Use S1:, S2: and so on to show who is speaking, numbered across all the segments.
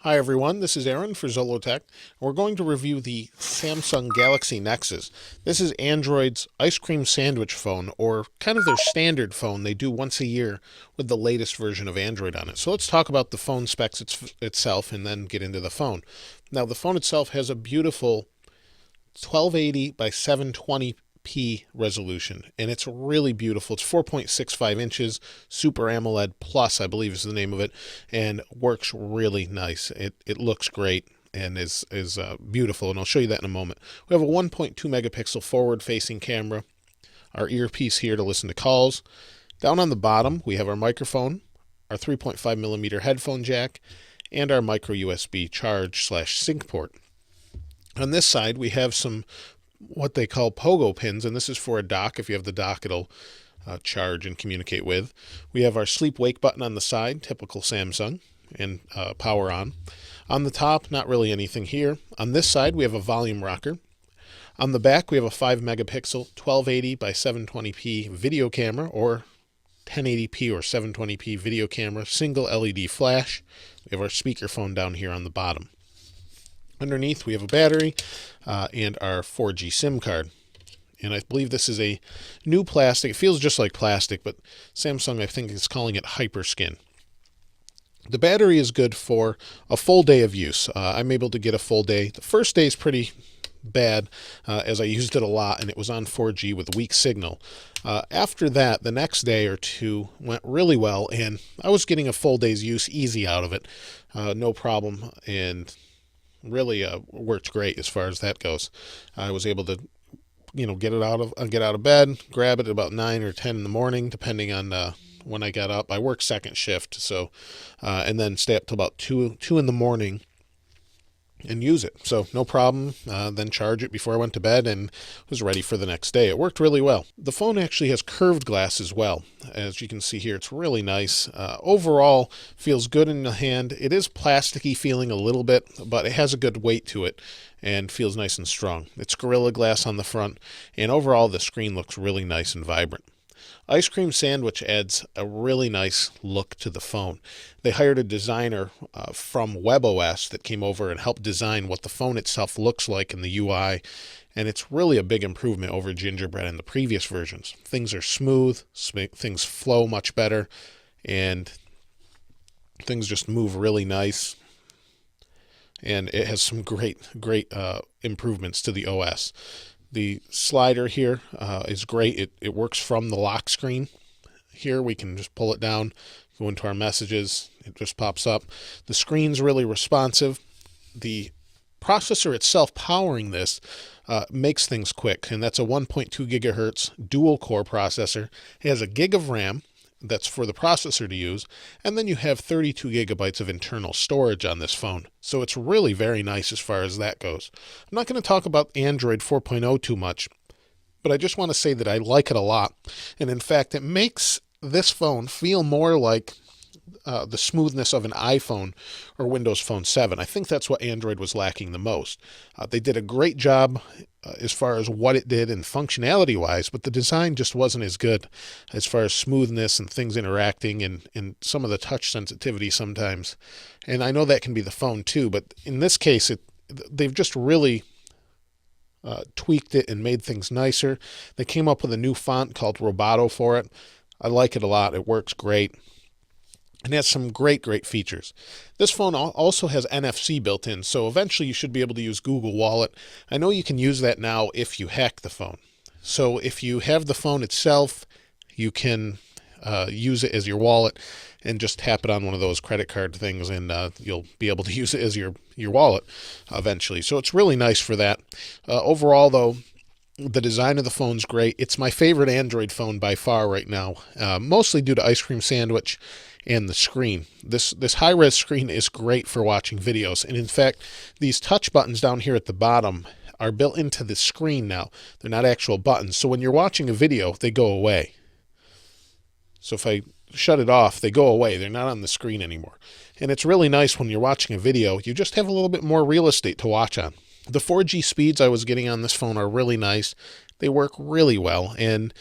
S1: Hi everyone, this is Aaron for Zollotech. We're going to review the Samsung Galaxy Nexus. This is Android's ice cream sandwich phone, or kind of their standard phone they do once a year with the latest version of Android on it. So let's talk about the phone specs itself and then get into the phone. Now the phone itself has a beautiful 1280 by 720p resolution, and it's really beautiful. It's 4.65 inches, Super AMOLED Plus, I believe is the name of it, and works really nice. It looks great and is beautiful, and I'll show you that in a moment. We have a 1.2 megapixel forward-facing camera, our earpiece here to listen to calls. Down on the bottom, we have our microphone, our 3.5 millimeter headphone jack, and our micro USB charge/sync port. On this side, we have some what they call pogo pins, and this is for a dock. If you have the dock, it'll charge and communicate with. We have our sleep-wake button on the side, typical Samsung, and power on. On the top, not really anything here. On this side, we have a volume rocker. On the back, we have a 5 megapixel 1280 by 720p video camera, or 1080p or 720p video camera, single LED flash. We have our speakerphone down here on the bottom. Underneath, we have a battery and our 4G SIM card. And I believe this is a new plastic. It feels just like plastic, but Samsung, I think, is calling it Hyperskin. The battery is good for a full day of use. I'm able to get a full day. The first day is pretty bad as I used it a lot, and it was on 4G with weak signal. After that, the next day or two went really well, and I was getting a full day's use easy out of it. No problem, and really worked great as far as that goes. I was able to, get out of bed, grab it at about 9 or 10 in the morning, depending on when I got up. I work second shift, so and then stay up till about 2 in the morning and use it. So no problem. Then charge it before I went to bed and was ready for the next day. It worked really well. The phone actually has curved glass as well. As you can see here, it's really nice. Overall, feels good in the hand. It is plasticky feeling a little bit, but it has a good weight to it and feels nice and strong. It's Gorilla Glass on the front, and overall the screen looks really nice and vibrant. Ice Cream Sandwich adds a really nice look to the phone. They hired a designer from WebOS that came over and helped design what the phone itself looks like in the UI, and it's really a big improvement over Gingerbread and the previous versions. Things are smooth, things flow much better, and things just move really nice. And it has some great improvements to the OS. The slider here is great. It works from the lock screen. Here we can just pull it down, go into our messages. It just pops up. The screen's really responsive. The processor itself powering this makes things quick, and that's a 1.2 gigahertz dual core processor. It has a gig of RAM. That's for the processor to use, and then you have 32 gigabytes of internal storage on this phone. So it's really very nice as far as that goes. I'm not going to talk about Android 4.0 too much, but I just want to say that I like it a lot. And in fact, it makes this phone feel more like the smoothness of an iPhone or Windows Phone 7. I think that's what Android was lacking the most. They did a great job as far as what it did and functionality-wise, but the design just wasn't as good as far as smoothness and things interacting and some of the touch sensitivity sometimes. And I know that can be the phone too, but in this case, they've just really tweaked it and made things nicer. They came up with a new font called Roboto for it. I like it a lot. It works great. And has some great features. This phone also has NFC built in, so eventually you should be able to use Google Wallet. I know you can use that now if you hack the phone. So if you have the phone itself, you can use it as your wallet and just tap it on one of those credit card things, and you'll be able to use it as your wallet eventually. So it's really nice for that. Overall, though, the design of the phone's great. It's my favorite Android phone by far right now, mostly due to Ice Cream Sandwich and the screen. This high-res screen is great for watching videos. And in fact, these touch buttons down here at the bottom are built into the screen now. They're not actual buttons. So when you're watching a video, they go away. So if I shut it off, they go away. They're not on the screen anymore. And it's really nice when you're watching a video. You just have a little bit more real estate to watch on. The 4G speeds I was getting on this phone are really nice. they work really well, and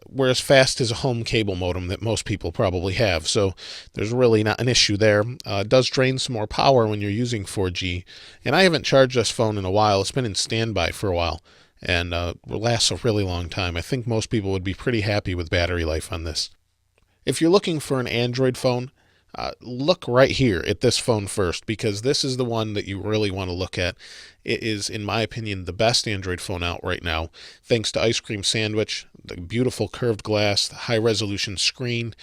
S1: we're as fast as a home cable modem that most people probably have, so there's really not an issue there. It does drain some more power when you're using 4G, and I haven't charged this phone in a while. It's been in standby for a while, and will last a really long time. I think most people would be pretty happy with battery life on this. If you're looking for an Android phone, look right here at this phone first, because this is the one that you really want to look at. It is, in my opinion, the best Android phone out right now, thanks to Ice Cream Sandwich, the beautiful curved glass, the high resolution screen,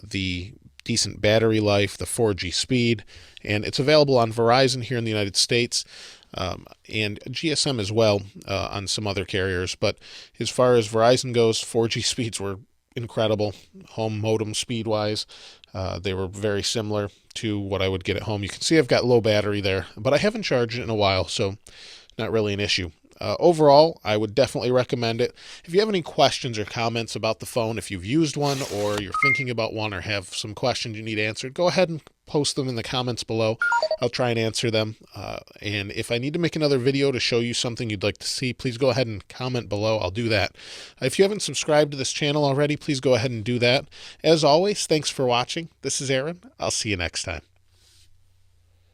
S1: the decent battery life, the 4G speed, and it's available on Verizon here in the United States, and GSM as well on some other carriers. But as far as Verizon goes, 4G speeds were incredible. Home modem speed wise, they were very similar to what I would get at home. You can see I've got low battery there, but I haven't charged it in a while, so not really an issue. Overall, I would definitely recommend it. If you have any questions or comments about the phone, if you've used one or you're thinking about one or have some questions you need answered, go ahead and post them in the comments below. I'll try and answer them. And if I need to make another video to show you something you'd like to see, please go ahead and comment below. I'll do that. If you haven't subscribed to this channel already, please go ahead and do that. As always, thanks for watching. This is Aaron. I'll see you next time.